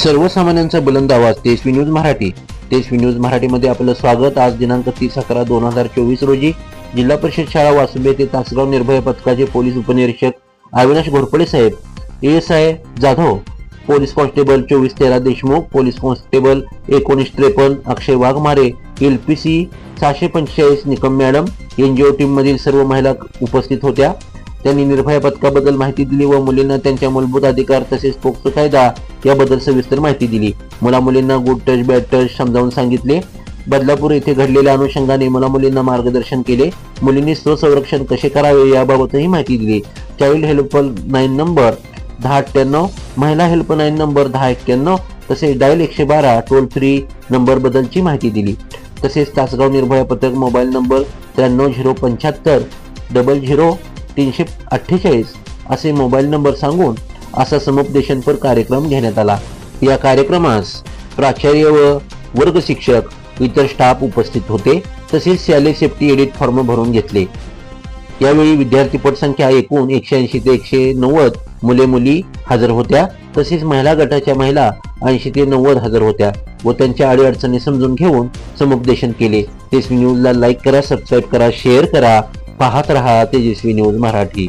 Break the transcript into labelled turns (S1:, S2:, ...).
S1: सर्वसामान्यांचा बुलंद आवाज तेजस्वी न्यूज मराठी. तेजस्वी न्यूज मराठीमध्ये आपलं स्वागत. आज दिनांक 30/11/2024 रोजी जिल्हा परिषद शाळा वासुंबे येथे तासगाव निर्भया पथकाचे पोलीस उपनिरीक्षक अविनाश घोरपडे साहेब, ASI Jadhav, police constable 2413 Deshmukh, police constable 1953 Akshay Waghmare, LPC 645 Nikam madam, NGO team मधील सर्व महिला उपस्थित होत्या. त्यांनी निर्भया पथकाबद्दल माहिती दिली व मुलींना त्यांच्या मूलभूत अधिकार तसेच पोक्सो कायदा याबद्दल सविस्तर माहिती दिली. मुला-मुलींना गुड टच बॅड टच समजावून सांगितले. बदलापूर येथे घडलेल्या अनुषंगाने मुला-मुलींना मार्गदर्शन केले. मुलींनी स्वसंरक्षण कसे करावे याबाबतही माहिती दिली. चाइल्ड हेल्पलाईन नंबर 1098, महिला हेल्पलाईन नंबर 1091 तसेच डायल 112 टोल फ्री नंबर बद्दलची माहिती दिली. तसेच तासगाव निर्भया पथक मोबाईल नंबर 930750 00 असे मोबाईल नंबर सांगून असा समुपदेशनपर कार्यक्रम घेण्यात आला. या कार्यक्रमास प्राचार्य व वर्ग शिक्षक, इतर स्टाफ उपस्थित होते. तसेच शालेय सेफ्टी एडिट फॉर्म भरून घेतले. यावेळी विद्यार्थी पटसंख्या एकूण 180 ते 190 मुले-मुली हजर होत्या. तसेच महिला गटाच्या महिला 80 ते 90 हजर होत्या व त्यांच्या अडीअडचणी समजून घेऊन समुपदेशन केले. तेजस्वी न्यूजला लाईक करा, सबस्क्राईब करा, शेअर करा. पाहत रहा तेजस्वी न्यूज मराठी.